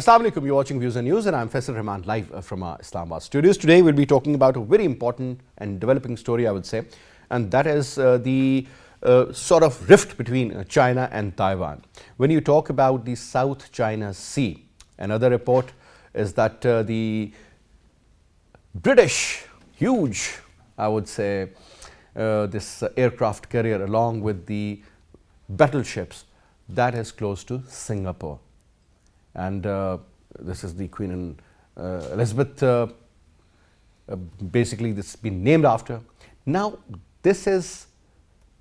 Assalamu alaikum, you're watching Views and News and I'm Faisal Rehman live from our Islamabad studios. Today we'll be talking about a very important and developing story, I would say, and that is the sort of rift between China and Taiwan. When you talk about the South China Sea, another report is that the British, huge, I would say, this aircraft carrier along with the battleships, that is close to Singapore. And this is the Queen Elizabeth, basically this has been named after. Now this is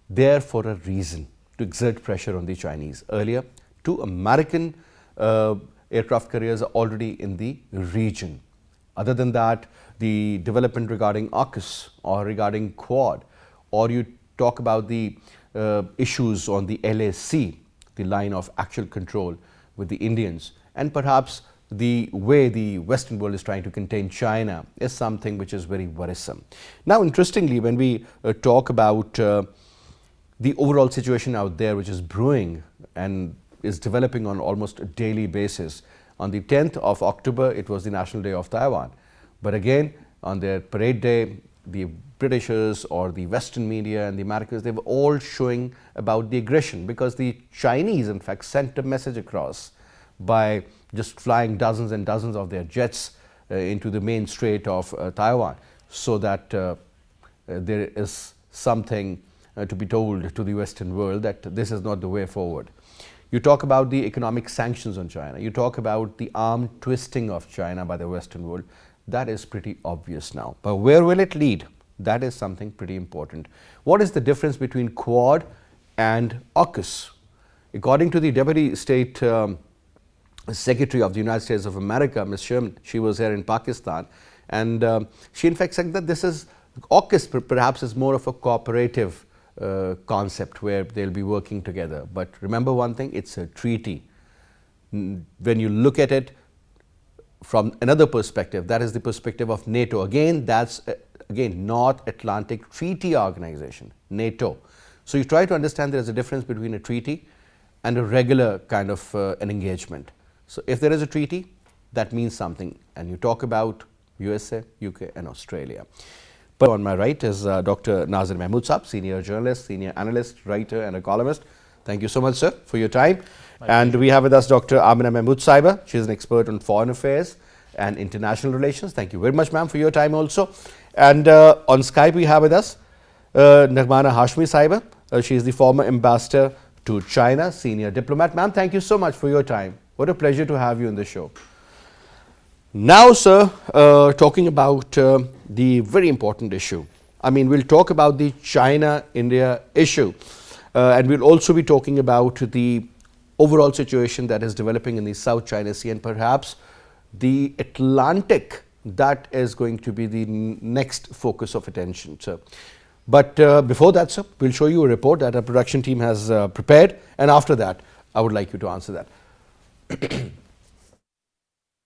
there for a reason, to exert pressure on the Chinese. Earlier, 2 American aircraft carriers are already in the region. Other than that, the development regarding AUKUS or regarding Quad, or you talk about the issues on the LAC, the line of actual control with the Indians, and perhaps the way the Western world is trying to contain China is something which is very worrisome. Now, interestingly, when we talk about the overall situation out there, which is brewing and is developing on almost a daily basis, on the 10th of October, it was the National Day of Taiwan. But again, on their parade day, the Britishers or the Western media and the Americans, they were all showing about the aggression, because the Chinese, in fact, sent a message across by just flying dozens and dozens of their jets into the main strait of Taiwan, so that there is something to be told to the Western world that this is not the way forward. You talk about the economic sanctions on China, you talk about the arm twisting of China by the Western world. That is pretty obvious now. But where will it lead? That is something pretty important. What is the difference between Quad and AUKUS? According to the Deputy State Secretary of the United States of America, Ms. Sherman, she was here in Pakistan, and she in fact said that this is, AUKUS perhaps is more of a cooperative concept where they'll be working together. But remember one thing, it's a treaty. When you look at it from another perspective, that is the perspective of NATO. Again, that's North Atlantic Treaty Organization, NATO. So you try to understand there is a difference between a treaty and a regular kind of an engagement. So if there is a treaty, that means something. And you talk about USA, UK and Australia. But on my right is Dr. NAAZIR MEHMOOD Saab, senior journalist, senior analyst, writer and a columnist. Thank you so much, sir, for your time. And we have with us Dr. AMNA MEHMOOD Saiba. She is an expert on foreign affairs and international relations. Thank you very much, ma'am, for your time also. And on Skype we have with us NAGHMANA HASHMI Saiba. She is the former ambassador to China, senior diplomat. Ma'am, thank you so much for your time. What a pleasure to have you in the show. Now, sir, talking about the very important issue. I mean, we'll talk about the China-India issue, and we'll also be talking about the overall situation that is developing in the South China Sea and perhaps the Atlantic. That is going to be the next focus of attention, sir. But before that, sir, we'll show you a report that our production team has prepared, and after that, I would like you to answer that.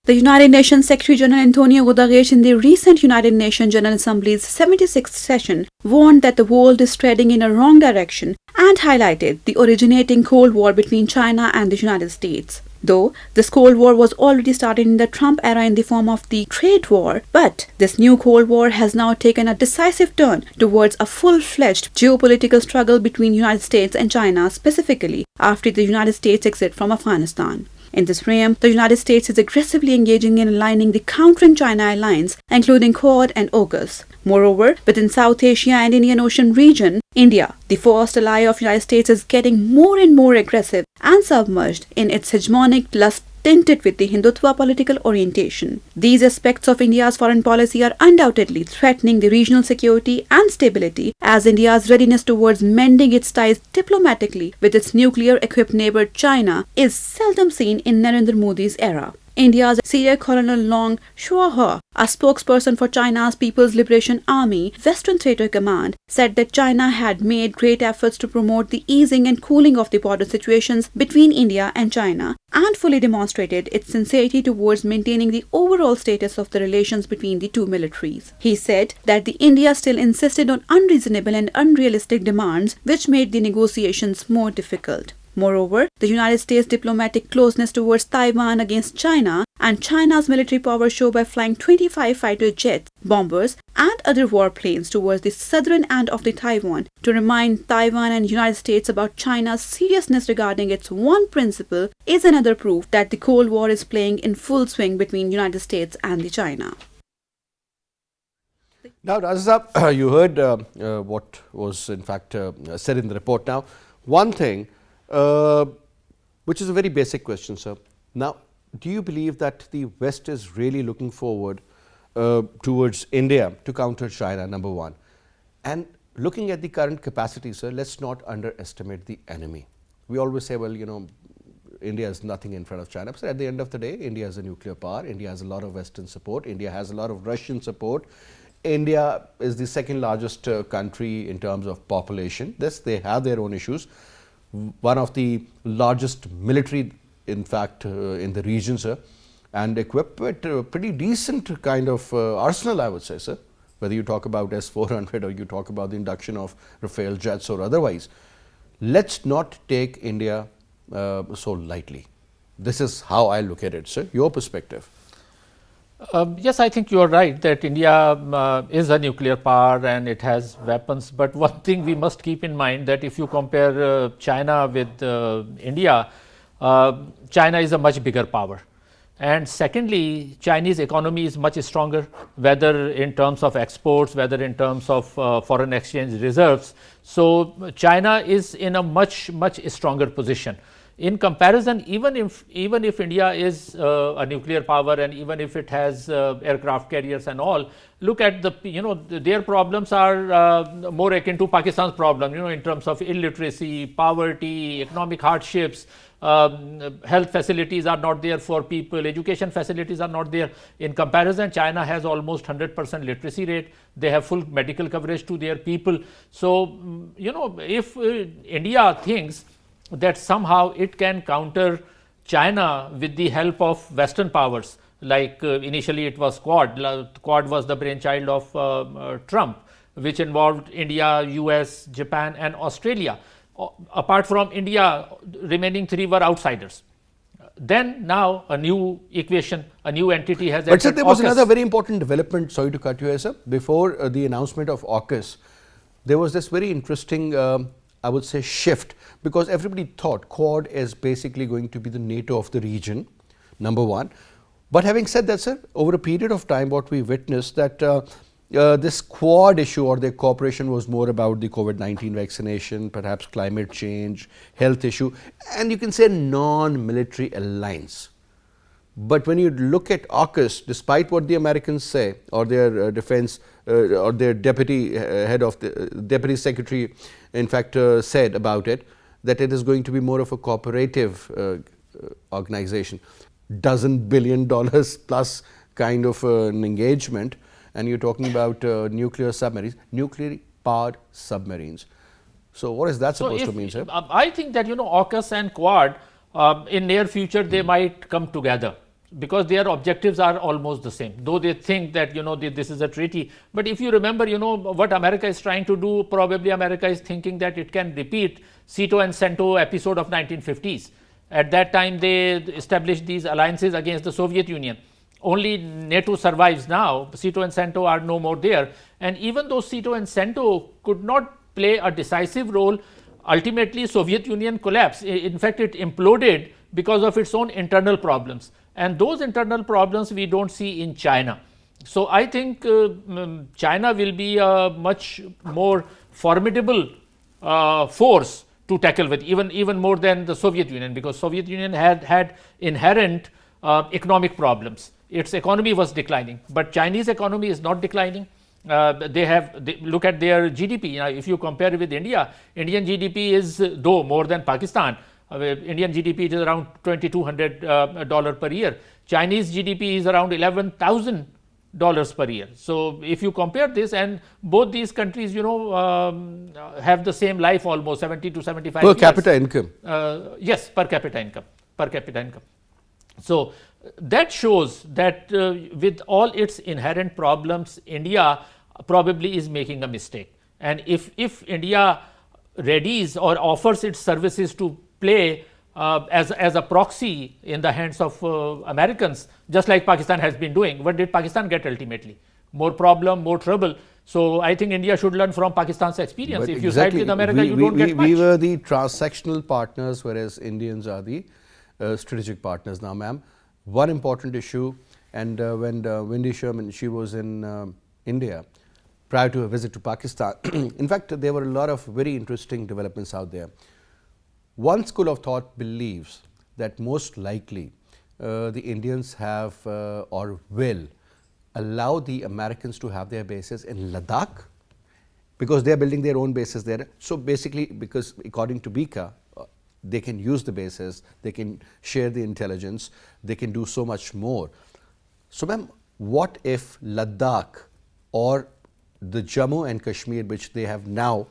The United Nations Secretary General Antonio Guterres in the recent United Nations General Assembly's 76th session warned that the world is treading in a wrong direction and highlighted the originating Cold War between China and the United States. Though this Cold War was already started in the Trump era in the form of the trade war, but this new Cold War has now taken a decisive turn towards a full-fledged geopolitical struggle between United States and China, specifically after the United States exit from Afghanistan. In this realm, the United States is aggressively engaging in aligning the countering China alliance, including Quad and AUKUS. Moreover, within South Asia and Indian Ocean region, India, the first ally of the United States, is getting more and more aggressive and submerged in its hegemonic lust tinted with the Hindutva political orientation. These aspects of India's foreign policy are undoubtedly threatening the regional security and stability, as India's readiness towards mending its ties diplomatically with its nuclear-equipped neighbor China is seldom seen in Narendra Modi's era. India's Senior Colonel Long Shuahe, a spokesperson for China's People's Liberation Army Western Theater Command, said that China had made great efforts to promote the easing and cooling of the border situations between India and China and fully demonstrated its sincerity towards maintaining the overall status of the relations between the two militaries. He said that the India still insisted on unreasonable and unrealistic demands which made the negotiations more difficult. Moreover, the United States' diplomatic closeness towards Taiwan against China and China's military power show by flying 25 fighter jets, bombers, and other warplanes towards the southern end of the Taiwan to remind Taiwan and United States about China's seriousness regarding its one principle is another proof that the Cold War is playing in full swing between United States and the China. Now, Razza, you heard what was in fact said in the report. Now, one thing which is a very basic question, sir. Now, do you believe that the West is really looking forward towards India to counter China, number one? And looking at the current capacity, sir, let's not underestimate the enemy. We always say, well, you know, India is nothing in front of China. But at the end of the day, India is a nuclear power. India has a lot of Western support. India has a lot of Russian support. India is the second largest country in terms of population. This, they have their own issues. One of the largest military, in fact, in the region, sir, and equipped with a pretty decent kind of arsenal, I would say, sir. Whether you talk about S-400 or you talk about the induction of Rafale jets or otherwise. Let's not take India so lightly. This is how I look at it, sir. Your perspective. Yes, I think you are right that India is a nuclear power and it has weapons. But one thing we must keep in mind that if you compare China with India, China is a much bigger power. And secondly, Chinese economy is much stronger, whether in terms of exports, whether in terms of foreign exchange reserves. So China is in a much stronger position. In comparison, even if India is a nuclear power and even if it has aircraft carriers and all, look at their problems are more akin to Pakistan's problem, in terms of illiteracy, poverty, economic hardships, health facilities are not there for people, education facilities are not there. In comparison, China has almost 100% literacy rate. They have full medical coverage to their people. So, if India thinks that somehow it can counter China with the help of Western powers, like initially it was Quad. Quad was the brainchild of Trump, which involved India, US, Japan and Australia. Apart from India, remaining three were outsiders. Then now a new equation, a new entity has entered. But sir, there was another very important development, sorry to cut you here, sir. Before the announcement of AUKUS, there was this very interesting I would say shift, because everybody thought Quad is basically going to be the NATO of the region, number one. But having said that, sir, over a period of time, what we witnessed that this Quad issue or their cooperation was more about the COVID-19 vaccination, perhaps climate change, health issue, and you can say non-military alliance. But when you look at AUKUS, despite what the Americans say or their defense or their deputy head of the deputy secretary in fact said about it, that it is going to be more of a cooperative organization, $12 billion plus kind of an engagement, and you're talking about nuclear submarines, nuclear powered submarines. So what is that supposed to mean, sir? I think that AUKUS and Quad in near future they might come together, because their objectives are almost the same, though they think that this is a treaty. But if you remember what America is trying to do, probably America is thinking that it can repeat Cito and Cento episode of 1950s. At that time they established these alliances against the Soviet Union. Only NATO survives now. Cito and Cento are no more there, and even though Cito and Cento could not play a decisive role, ultimately Soviet Union collapsed. In fact, it imploded because of its own internal problems, and those internal problems we don't see in China. So I think China will be a much more formidable force to tackle with, even more than the Soviet Union, because Soviet Union had inherent economic problems. Its economy was declining, but Chinese economy is not declining. They look at their GDP. If you compare with India, Indian GDP is though more than Pakistan. Indian GDP is around $2,200 per year. Chinese GDP is around $11,000 per year. So if you compare this, and both these countries, have the same life, almost 70 to 75 per years. capita income. Yes, per capita income. So that shows that with all its inherent problems, India probably is making a mistake. And if India readies or offers its services to play as a proxy in the hands of Americans, just like Pakistan has been doing. What did Pakistan get ultimately? More problem, more trouble. So I think India should learn from Pakistan's experience. If you side with America, you don't get much. We were the transactional partners, whereas Indians are the strategic partners now, ma'am. One important issue, and when Wendy Sherman, she was in India prior to a visit to Pakistan. In fact, there were a lot of very interesting developments out there. One school of thought believes that most likely the Indians have or will allow the Americans to have their bases in Ladakh, because they are building their own bases there. So basically, because according to Bika, they can use the bases, they can share the intelligence, they can do so much more. So ma'am, what if Ladakh or the Jammu and Kashmir, which they have now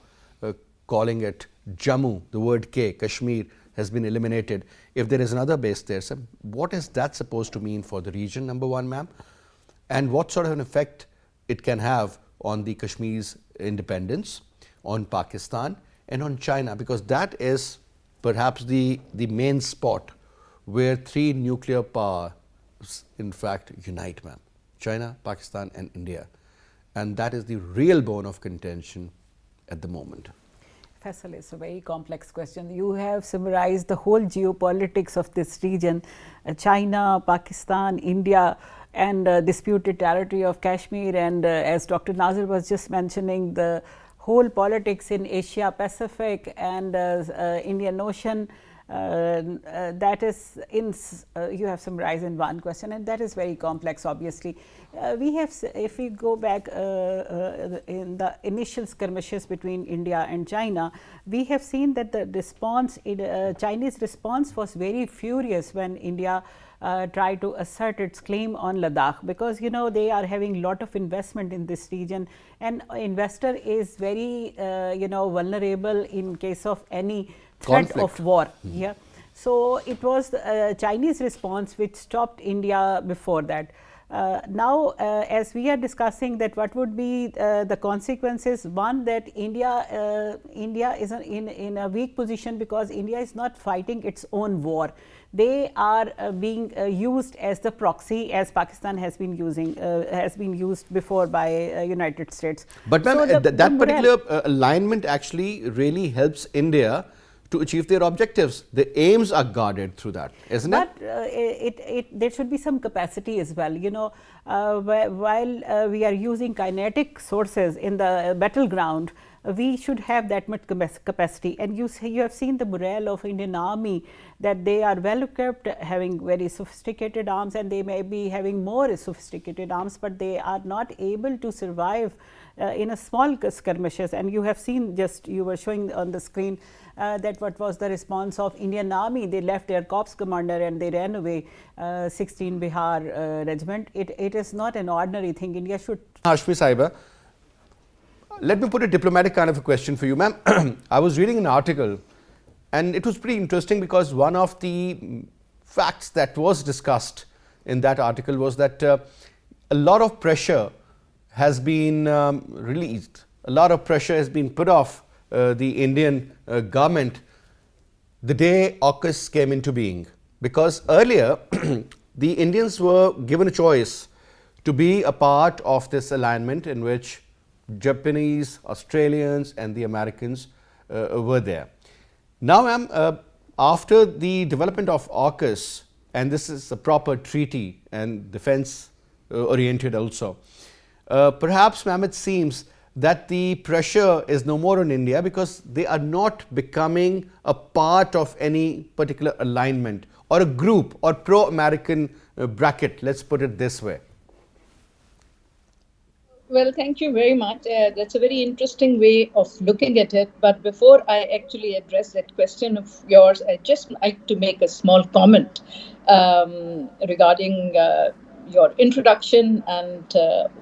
calling it Jammu, the word K, Kashmir has been eliminated. If there is another base there, so what is that supposed to mean for the region, number one, ma'am? And what sort of an effect it can have on the Kashmir's independence, on Pakistan and on China, because that is perhaps the main spot where three nuclear powers in fact unite, ma'am. China, Pakistan and India. And that is the real bone of contention at the moment. Faisal, it's a very complex question. You have summarized the whole geopolitics of this region, China, Pakistan, India, and disputed territory of Kashmir, and as Dr. NAAZIR was just mentioning, the whole politics in Asia Pacific and Indian Ocean. That is you have summarized in one question, and that is very complex. Obviously, we have, if we go back in the initial skirmishes between India and China, we have seen that the response, Chinese response was very furious when India tried to assert its claim on Ladakh, because they are having lot of investment in this region, and investor is very vulnerable in case of any threat conflict of war. Yeah, so it was the Chinese response which stopped India before that. Now, as we are discussing that what would be the consequences, one, that India is in a weak position because India is not fighting its own war. They are being used as the proxy, as Pakistan has been using, has been used before by United States. But ma'am, so that particular alignment actually really helps India to achieve their objectives. The aims are guarded through that, isn't it? But there should be some capacity as well. While we are using kinetic sources in the battleground, we should have that much capacity. And you have seen the morale of Indian Army, that they are well equipped, having very sophisticated arms, and they may be having more sophisticated arms, but they are not able to survive in a small skirmishes. And you have seen, just you were showing on the screen that what was the response of Indian Army. They left their corps commander and they ran away, 16 Bihar regiment. It is not an ordinary thing. India should. HASHMI Sahiba, let me put a diplomatic kind of a question for you, ma'am. I was reading an article and it was pretty interesting, because one of the facts that was discussed in that article was that a lot of pressure has been released, a lot of pressure has been put off the Indian government the day AUKUS came into being, because earlier the Indians were given a choice to be a part of this alignment in which Japanese, Australians and the Americans were there. Now, ma'am, after the development of AUKUS, and this is a proper treaty and defense oriented also, perhaps, ma'am, it seems that the pressure is no more on India, because they are not becoming a part of any particular alignment or a group or pro-American bracket, let's put it this way. Well, thank you very much. That's a very interesting way of looking at it. But before I actually address that question of yours, I'd just like to make a small comment regarding your introduction and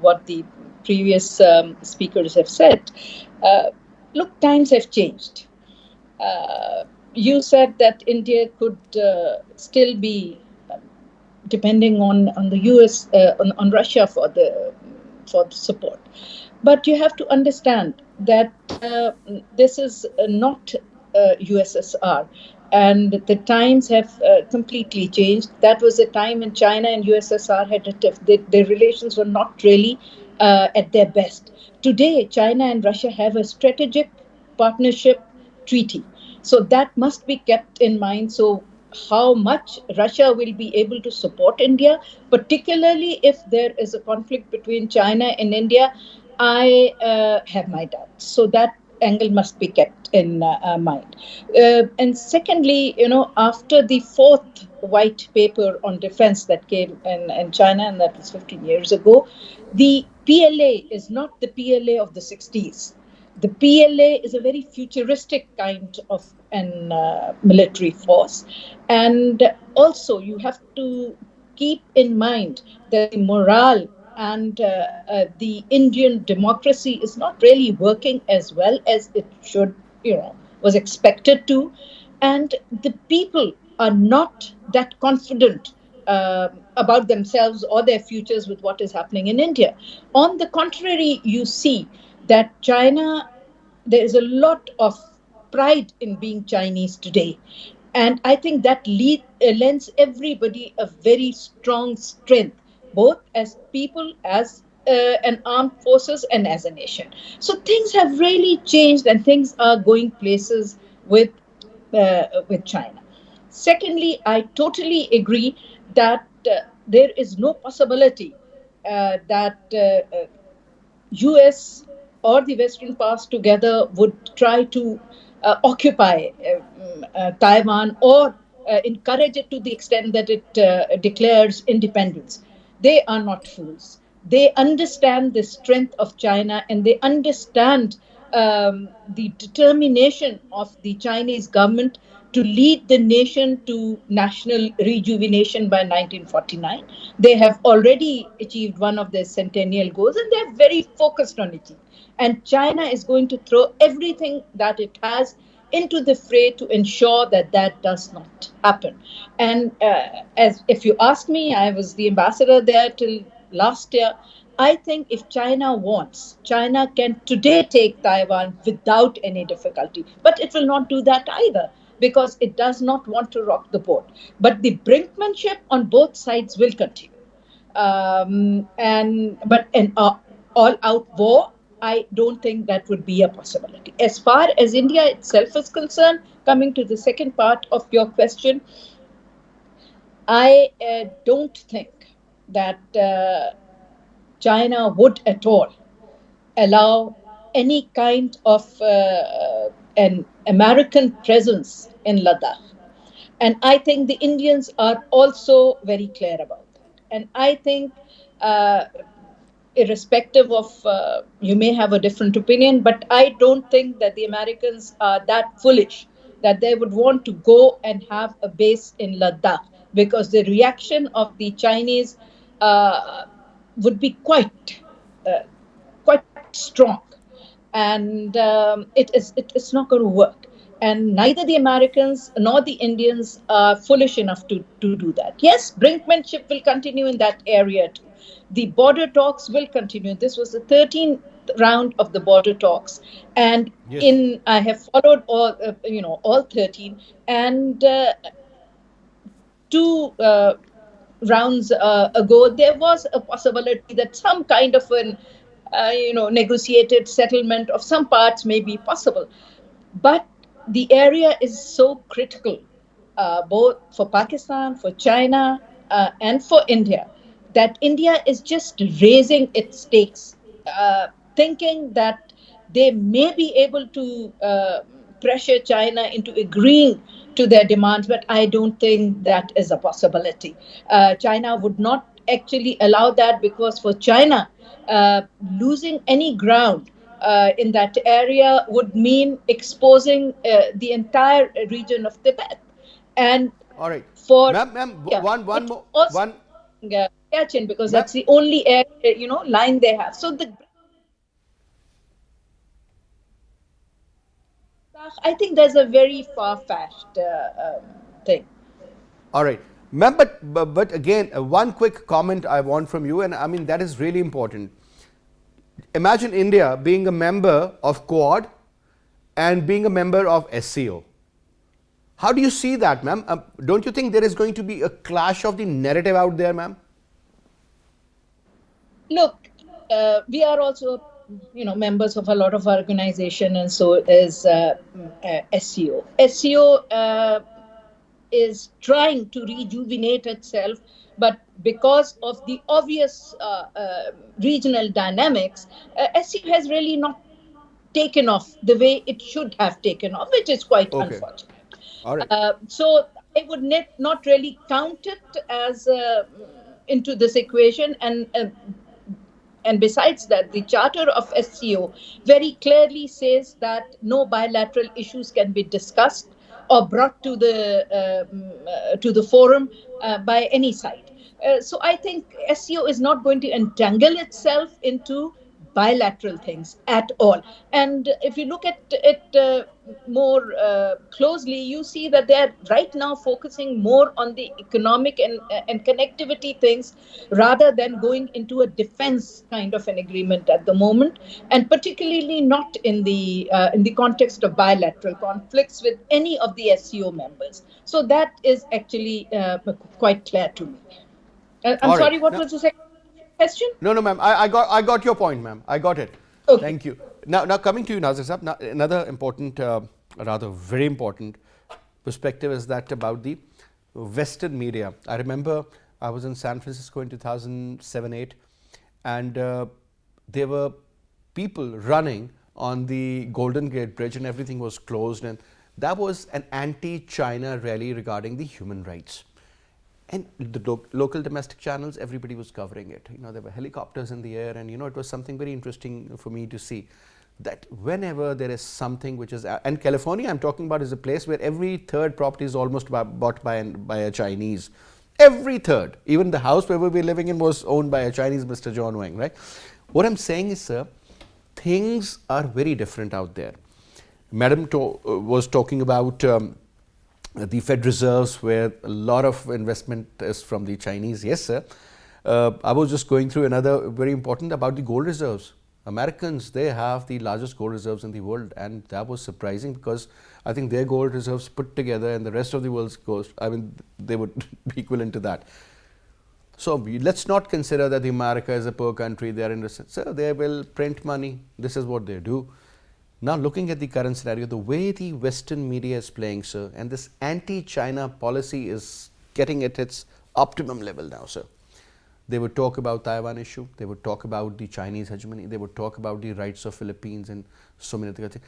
what the previous speakers have said. Look, times have changed. You said that India could still be depending on the US, on Russia for the support. But you have to understand that this is not USSR. and the times have completely changed. That was a time when China and USSR had their relations were not really at their best. Today, China and Russia have a strategic partnership treaty. So that must be kept in mind. So how much Russia will be able to support India, particularly if there is a conflict between China and India, I have my doubts. So that angle must be kept in mind. And secondly, after the fourth white paper on defense that came in China, and that was 15 years ago, the PLA is not the PLA of the 60s. The PLA is a very futuristic kind of an military force. And also, you have to keep in mind that the morale and the Indian democracy is not really working as well as it should, was expected to. And the people are not that confident about themselves or their futures with what is happening in India. On the contrary, you see that China, there is a lot of pride in being Chinese today. And I think that lends everybody a very strong strength, both as people, as an armed forces, and as a nation. So things have really changed, and things are going places with China. Secondly, I totally agree that there is no possibility that US or the Western powers together would try to occupy Taiwan or encourage it to the extent that it declares independence. They are not fools. They understand the strength of China, and they understand the determination of the Chinese government to lead the nation to national rejuvenation by 1949. They have already achieved one of their centennial goals, and they're very focused on it. And China is going to throw everything that it has into the fray to ensure that that does not happen. And as if you ask me, I was the ambassador there till last year. I think if China wants, China can today take Taiwan without any difficulty. But it will not do that either, because it does not want to rock the boat. But the brinkmanship on both sides will continue. But an all-out war, I don't think that would be a possibility. As far as India itself is concerned, coming to the second part of your question, I don't think that China would at all allow any kind of an American presence in Ladakh. And I think the Indians are also very clear about that. And I think, irrespective of, you may have a different opinion, but I don't think that the Americans are that foolish that they would want to go and have a base in Ladakh, because the reaction of the Chinese would be quite strong, and it's not going to work. And neither the Americans nor the Indians are foolish enough to do that. Yes, brinkmanship will continue in that area too. The border talks will continue. This was the 13th round of the border talks, and Yes. I have followed all 13, and two rounds ago, there was a possibility that some kind of an negotiated settlement of some parts may be possible. But the area is so critical, both for Pakistan, for China, and for India, that India is just raising its stakes, thinking that they may be able to pressure China into agreeing to their demands, but I don't think that is a possibility. China would not actually allow that, because for China, losing any ground in that area would mean exposing the entire region of Tibet. And All right. for Ma'am, one more. also catch in, because that's the only area, line they have. So I think there's a very far-fetched thing. All right. Ma'am, but again, one quick comment I want from you, and I mean, that is really important. Imagine India being a member of Quad and being a member of SCO. How do you see that, ma'am? Don't you think there is going to be a clash of the narrative out there, ma'am? Look, we are also, members of a lot of organization, and so is SCO. SCO is trying to rejuvenate itself, but because of the obvious regional dynamics, SCO has really not taken off the way it should have taken off, which is quite unfortunate. All right. So I would not really count it as into this equation, and besides that, the charter of SCO very clearly says that no bilateral issues can be discussed or brought to the forum by any side. So I think SCO is not going to entangle itself into bilateral things at all. And if you look at it more closely, you see that they are right now focusing more on the economic and connectivity things rather than going into a defense kind of an agreement at the moment, and particularly not in the context of bilateral conflicts with any of the SCO members. So that is actually quite clear to me. I'm sorry, what was the second question? No, ma'am. I got your point, ma'am. I got it. Okay. Thank you. Now coming to you, NAZIR Sahab. Now, another important, rather very important perspective is that about the Western media. I remember I was in San Francisco in 2007-8, and there were people running on the Golden Gate Bridge, and everything was closed, and that was an anti-China rally regarding the human rights. And the local domestic channels, everybody was covering it. There were helicopters in the air, and it was something very interesting for me to see that whenever there is something which is, and California I'm talking about is a place where every third property is almost bought by a Chinese. Every third. Even the house where we were living in was owned by a Chinese, Mr. John Wang, right? What I'm saying is, sir, things are very different out there. Madam was talking about the Fed Reserves, where a lot of investment is from the Chinese. Yes, sir. I was just going through another very important about the gold reserves. Americans, they have the largest gold reserves in the world, and that was surprising because I think their gold reserves put together and the rest of the world's gold, they would be equivalent to that. So let's not consider that the America is a poor country. They are interested. So they will print money. This is what they do. Now looking at the current scenario, the way the Western media is playing, sir, and this anti-China policy is getting at its optimum level now, sir. They would talk about Taiwan issue, they would talk about the Chinese hegemony, they would talk about the rights of Philippines and so many other things.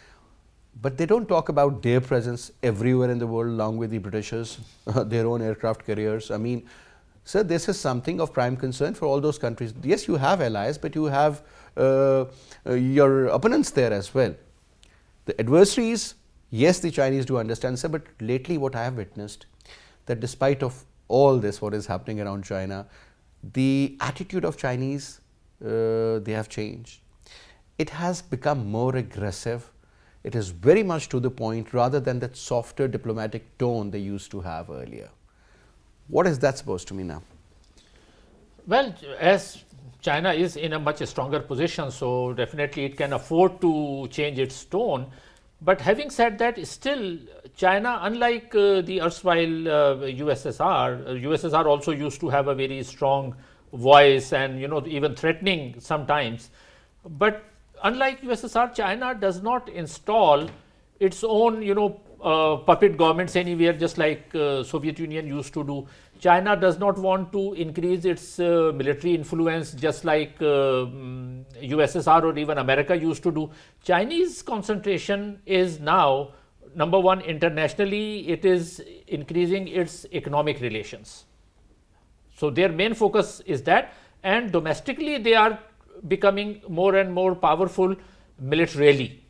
But they don't talk about their presence everywhere in the world along with the Britishers, their own aircraft carriers. I mean, sir, this is something of prime concern for all those countries. Yes, you have allies, but you have your opponents there as well. The adversaries, yes, the Chinese do understand, sir, but lately what I have witnessed, that despite of all this, what is happening around China, the attitude of Chinese, they have changed. It has become more aggressive. It is very much to the point rather than that softer diplomatic tone they used to have earlier. What is that supposed to mean now? Well, as China is in a much stronger position, so definitely it can afford to change its tone. But having said that, still China, unlike the erstwhile USSR also used to have a very strong voice and even threatening sometimes. But unlike USSR, China does not install its own puppet governments anywhere, just like Soviet Union used to do. China does not want to increase its military influence just like USSR or even America used to do. Chinese concentration is now, number one, internationally, it is increasing its economic relations. So their main focus is that, and domestically they are becoming more and more powerful militarily.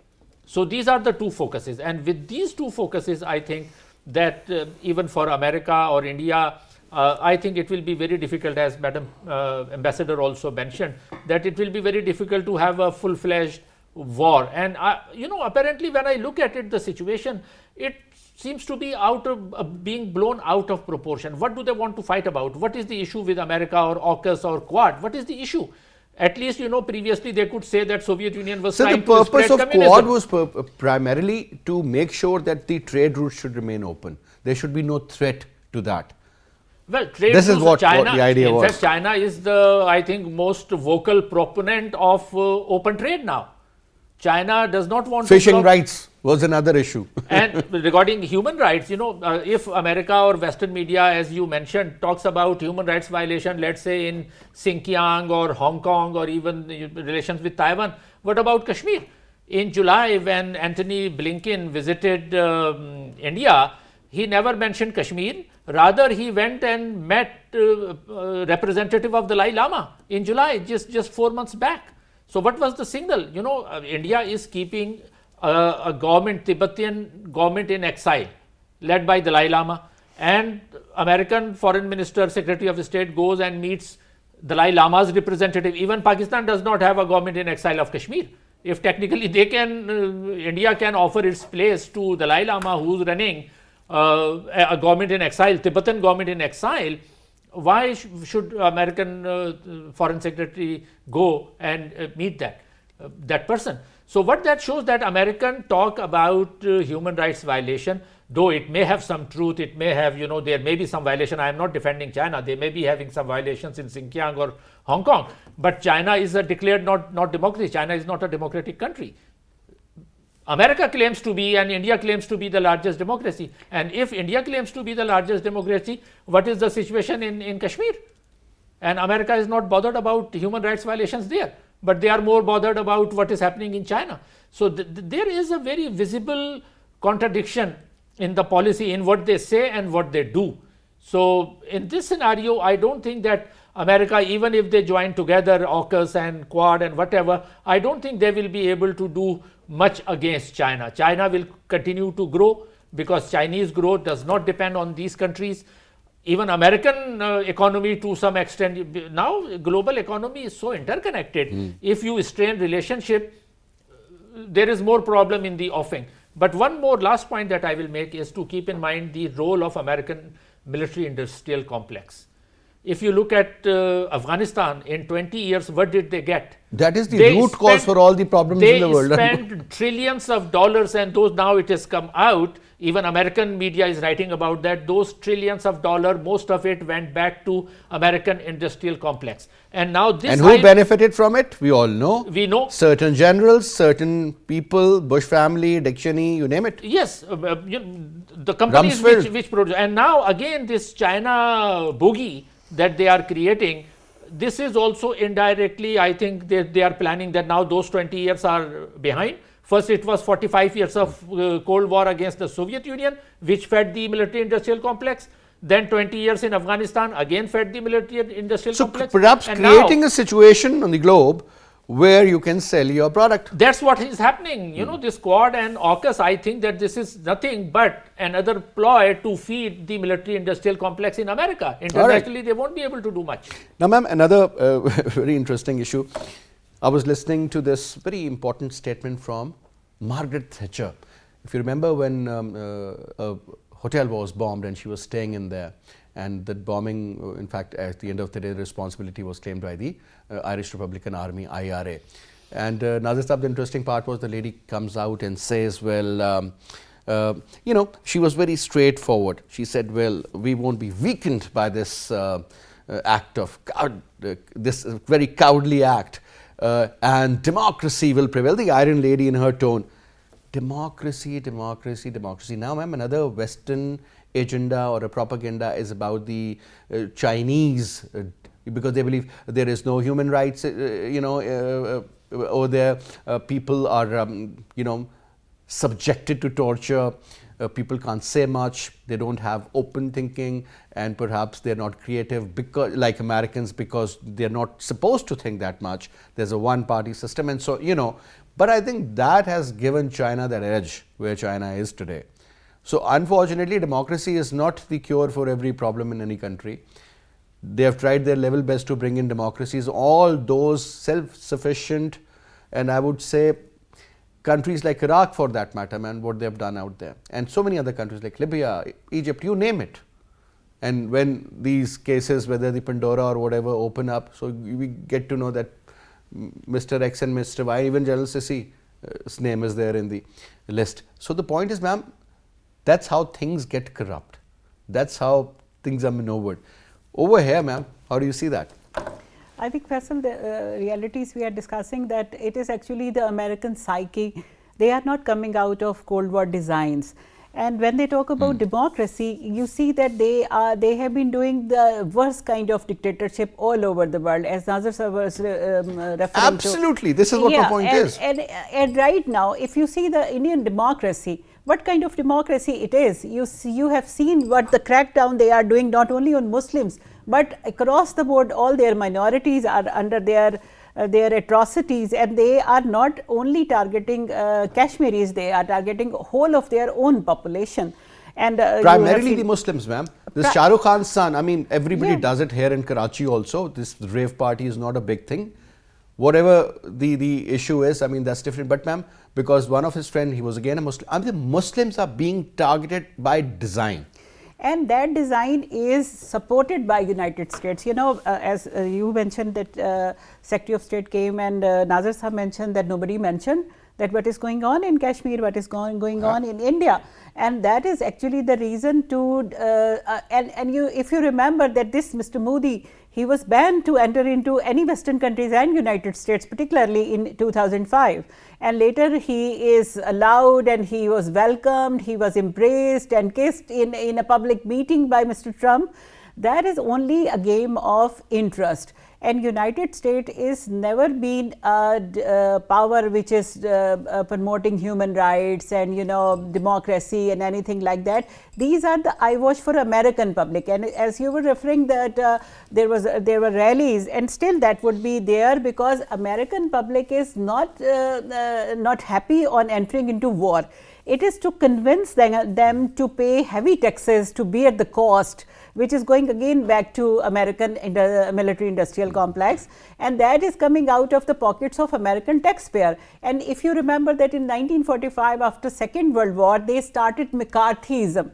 So these are the two focuses, and with these two focuses, I think that even for America or India, I think it will be very difficult, as Madam Ambassador also mentioned, that it will be very difficult to have a full-fledged war. And apparently when I look at it, the situation, it seems to be being blown out of proportion. What do they want to fight about? What is the issue with America or AUKUS or Quad? What is the issue? At least, previously they could say that Soviet Union was trying to spread communism. So the purpose of Quad was primarily to make sure that the trade routes should remain open. there should be no threat to that. Well, trade This is what China, the idea in was. fact, China is the, I think, most vocal proponent of open trade now. China does not want Fishing to rights was another issue. and regarding human rights, you know, if America or Western media, as you mentioned, talks about human rights violation, let's say in Xinjiang or Hong Kong or even relations with Taiwan, what about Kashmir? In July, when Antony Blinken visited India, he never mentioned Kashmir. Rather, he went and met representative of the Dalai Lama in July, just 4 months back. So what was the signal? You know, India is keeping a government, Tibetan government in exile, led by Dalai Lama, and American Foreign Minister, Secretary of State goes and meets Dalai Lama's representative. Even Pakistan does not have a government in exile of Kashmir. If technically they can, India can offer its place to Dalai Lama, who's running a government in exile, Tibetan government in exile, why should American Foreign Secretary go and meet that person? So what that shows, that American talk about human rights violation, though it may have some truth, it may have, you know, there may be some violation. I am not defending China. They may be having some violations in Xinjiang or Hong Kong, but China is a declared not democracy. China is not a democratic country. America claims to be, and India claims to be, the largest democracy. And if India claims to be the largest democracy, what is the situation in Kashmir? And America is not bothered about human rights violations there, but they are more bothered about what is happening in China. So there is a very visible contradiction in the policy, in what they say and what they do. So in this scenario, I don't think that America, even if they join together, AUKUS and Quad and whatever, I don't think they will be able to do much against China. China will continue to grow because Chinese growth does not depend on these countries. Even American economy to some extent, now global economy is so interconnected. If you strain relationship, there is more problem in the offing. But one more last point that I will make is to keep in mind the role of American military industrial complex. If you look at Afghanistan, in 20 years, what did they get? That is the root cause for all the problems in the world. They spent trillions of dollars, and those, now it has come out, even American media is writing about that, those trillions of dollars, most of it went back to American industrial complex. And now this... And who benefited from it? We all know. We know. Certain generals, certain people, Bush family, Dick Cheney, you name it. Yes, the companies which produce. And now again this China boogie that they are creating, this is also indirectly, I think they are planning that now those 20 years are behind. First it was 45 years of Cold War against the Soviet Union, which fed the military industrial complex. Then 20 years in Afghanistan, again fed the military industrial complex. So perhaps creating a situation on the globe where you can sell your product. That's what is happening. You know, this Quad and AUKUS, I think that this is nothing but another ploy to feed the military industrial complex in America. Internationally, they won't be able to do much. Now, ma'am, another very interesting issue. I was listening to this very important statement from Margaret Thatcher. If you remember, when a hotel was bombed and she was staying in there, and that bombing, in fact, at the end of the day, the responsibility was claimed by the Irish Republican Army, IRA. And Nazir Saab, the interesting part was the lady comes out and says, well, you know, she was very straightforward. She said, well, we won't be weakened by this act of, this very cowardly act, and democracy will prevail. The Iron Lady in her tone, democracy, democracy, democracy. Now, ma'am, another Western agenda or a propaganda is about the Chinese, because they believe there is no human rights, you know, over there. People are, you know, subjected to torture. People can't say much. They don't have open thinking, and perhaps they're not creative because, like Americans, because they're not supposed to think that much. There's a one-party system, and so, you know. But I think that has given China that edge where China is today. So unfortunately, democracy is not the cure for every problem in any country. They have tried their level best to bring in democracies, all those self-sufficient, and I would say countries like Iraq for that matter, man, what they have done out there. And so many other countries like Libya, Egypt, you name it. And when these cases, whether the Pandora or whatever, open up, so we get to know that Mr. X and Mr. Y, even General Sisi's name is there in the list. So the point is, ma'am, That's how things get corrupt. That's how things are maneuvered. Over here, ma'am, how do you see that? I think, Faisal, the realities we are discussing, that it is actually the American psyche. They are not coming out of Cold War designs. And when they talk about democracy, you see that they have been doing the worst kind of dictatorship all over the world, as NAAZIR sir was referring to. Absolutely, this is what my point is. And right now, if you see the Indian democracy, what kind of democracy it is? You have seen what the crackdown they are doing, not only on Muslims, but across the board. All their minorities are under their atrocities, and they are not only targeting Kashmiris, they are targeting whole of their own population. And primarily the Muslims, ma'am. This Shah Rukh Khan's son, I mean, everybody does it here in Karachi also. This rave party is not a big thing. Whatever the issue is, I mean, that's different. But ma'am, because one of his friends, he was again a Muslim, I mean, the Muslims are being targeted by design. And that design is supported by United States. You know, as you mentioned that Secretary of State came, and NAAZIR sir mentioned that nobody mentioned that what is going on in Kashmir, what is going on in India. And that is actually the reason to, if you remember that this Mr. Modi, he was banned to enter into any Western countries and United States, particularly in 2005. And later he is allowed, and he was welcomed, he was embraced and kissed in a public meeting by Mr. Trump. That is only a game of interest. And United States is never been a power which is promoting human rights and, you know, democracy and anything like that. These are the eyewash for American public. And as you were referring that there were rallies, and still that would be there, because American public is not happy on entering into war. It is to convince them to pay heavy taxes, to bear the cost, which is going again back to American military industrial complex, and that is coming out of the pockets of American taxpayer. And if you remember that in 1945, after Second World War, they started McCarthyism.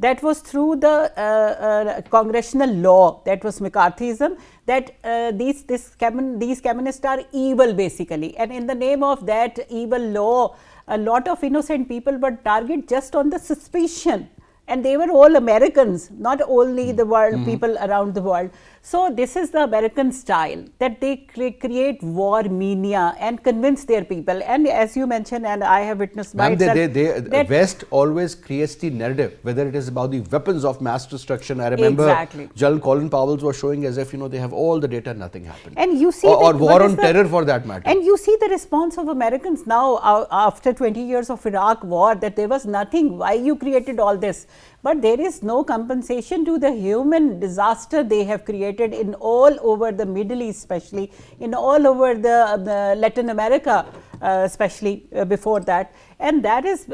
That was through the congressional law, that was McCarthyism, that these communists are evil basically, and in the name of that evil law, a lot of innocent people were targeted just on the suspicion. And they were all Americans, not only the world, people around the world. So this is the American style, that they create war mania and convince their people. And as you mentioned, and I have witnessed by the West always creates the narrative, whether it is about the weapons of mass destruction. I remember General Colin Powell was showing as if, you know, they have all the data, nothing happened. And you see, or war on terror for that matter. And you see the response of Americans now after 20 years of Iraq war, that there was nothing. Why you created all this? But there is no compensation to the human disaster they have created in all over the Middle East, especially in all over the Latin America, especially before that. And that is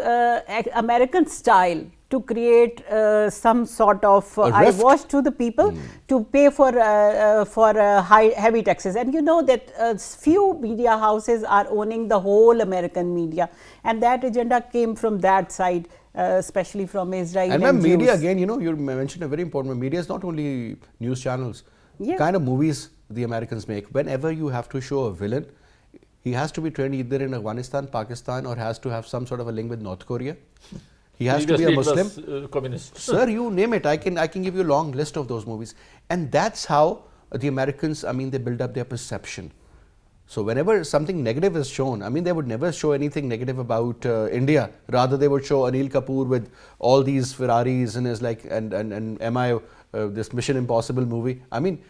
American style, to create some sort of eyewash to the people, to pay for heavy taxes. And you know that few media houses are owning the whole American media, and that agenda came from that side. Especially from Israel. And media, again, you know, you mentioned a very important one. Media is not only news channels. The kind of movies the Americans make. Whenever you have to show a villain, he has to be trained either in Afghanistan, Pakistan, or has to have some sort of a link with North Korea. He has to be a Muslim. Communist. Sir, you name it. I can give you a long list of those movies. And that's how the Americans, I mean, they build up their perception. So whenever something negative is shown, I mean, they would never show anything negative about India. Rather, they would show Anil Kapoor with all these Ferraris and his like and this Mission Impossible movie. I mean,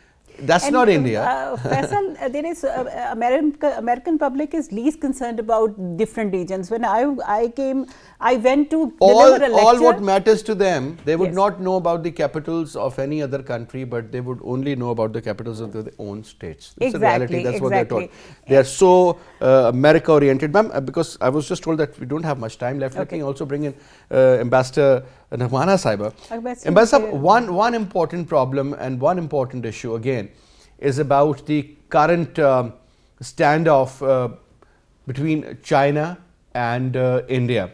that's not India. Faisal, there is American public is least concerned about different regions. When I came, I went to deliver a lecture. All what matters to them, they would not know about the capitals of any other country, but they would only know about the capitals of their own states. That's the reality. That's what they're taught. They are so America oriented, ma'am. Because I was just told that we don't have much time left. Let me also bring in Ambassador NAGHMANA Saiba. Ambassador, one important problem and one important issue again is about the current standoff between China and India.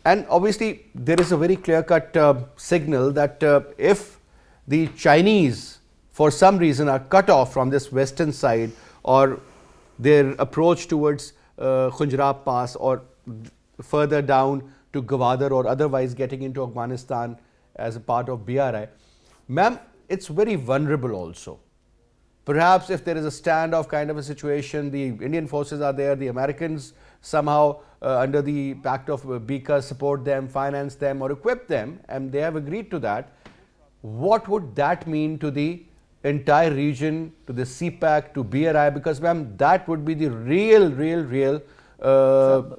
And obviously, there is a very clear-cut signal that if the Chinese, for some reason, are cut off from this western side, or their approach towards Khunjrab Pass or further down to Gwadar or otherwise getting into Afghanistan as a part of BRI. Ma'am, it's very vulnerable also. Perhaps if there is a standoff kind of a situation, the Indian forces are there, the Americans somehow under the Pact of Bika support them, finance them or equip them, and they have agreed to that. What would that mean to the entire region, to the CPAC, to BRI? Because ma'am, that would be the real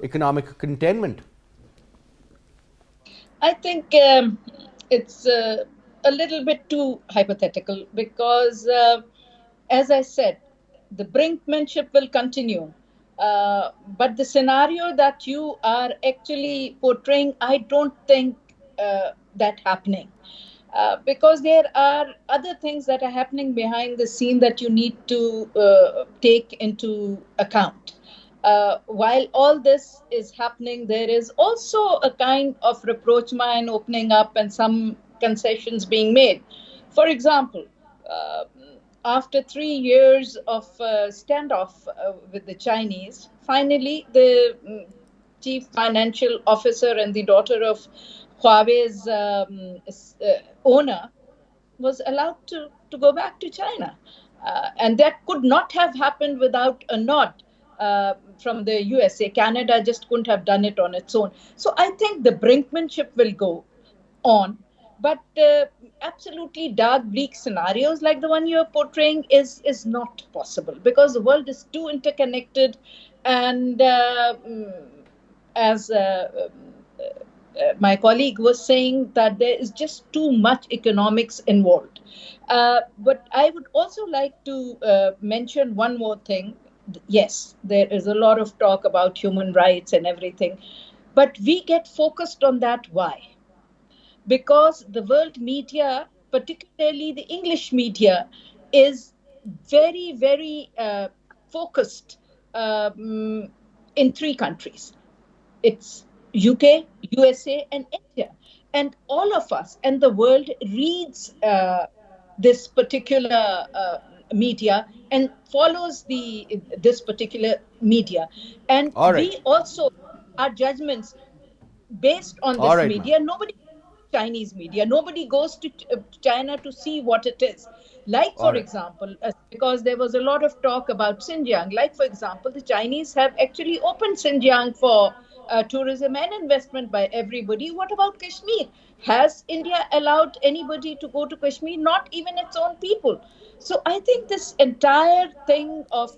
economic containment. I think it's a little bit too hypothetical because, as I said, the brinkmanship will continue. But the scenario that you are actually portraying, I don't think that happening. Because there are other things that are happening behind the scene that you need to take into account. While all this is happening, there is also a kind of rapprochement opening up and some concessions being made. For example, after 3 years of standoff with the Chinese, finally the chief financial officer and the daughter of Huawei's owner was allowed to go back to China. And that could not have happened without a nod from the USA. Canada just couldn't have done it on its own. So I think the brinkmanship will go on. But absolutely dark, bleak scenarios like the one you're portraying is not possible because the world is too interconnected. And as my colleague was saying, that there is just too much economics involved. But I would also like to mention one more thing. Yes, there is a lot of talk about human rights and everything, but we get focused on that. Why? Because the world media, particularly the English media, is very focused in 3 countries. It's UK, USA, and India. And all of us and the world reads this particular media and follows this particular media. And we also, our judgments based on this media, nobody Chinese media. Nobody goes to China to see what it is. Like, for example, because there was a lot of talk about Xinjiang. Like, for example, the Chinese have actually opened Xinjiang for tourism and investment by everybody. What about Kashmir? Has India allowed anybody to go to Kashmir? Not even its own people. So I think this entire thing of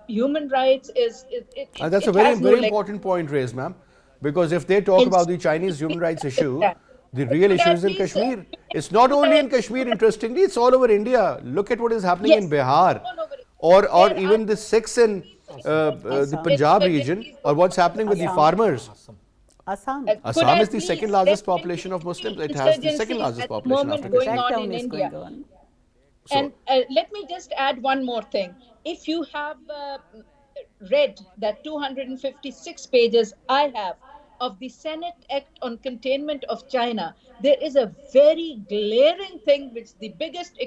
human rights is... That's a very important point raised, ma'am. Because if they talk about the Chinese human rights issue, the real issue is in Kashmir. It's not only in Kashmir, interestingly, it's all over India. Look at what is happening in Bihar or even the Sikhs in the Punjab region, or what's happening with the farmers. Assam is the second largest population of Muslims. It has the second largest population after going on in India. And let me just add one more thing. If you have read that 256 pages I have of the Senate Act on Containment of China, there is a very glaring thing which the biggest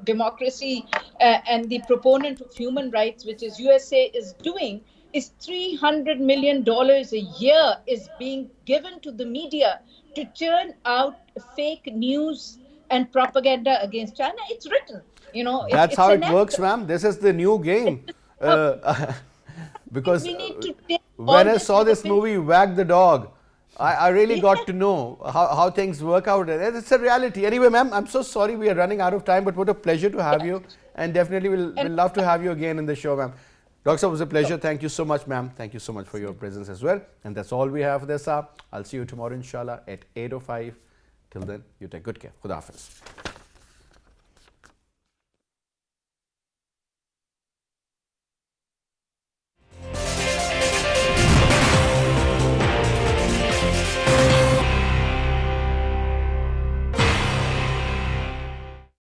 democracy and the proponent of human rights, which is USA, is doing, is $300 million a year is being given to the media to churn out fake news and propaganda against China. It's written, you know. That's how it works, ma'am. This is the new game. Because when I saw this movie, Wag the Dog, I really got to know how things work out. And it's a reality. Anyway, ma'am, I'm so sorry we are running out of time, but what a pleasure to have you. And definitely we'll love to have you again in the show, ma'am. Dr. It was a pleasure. Thank you so much, ma'am. Thank you so much for your presence as well. And that's all we have for this hour. I'll see you tomorrow, inshallah, at 8:05. Till then, you take good care. Khuda Hafiz.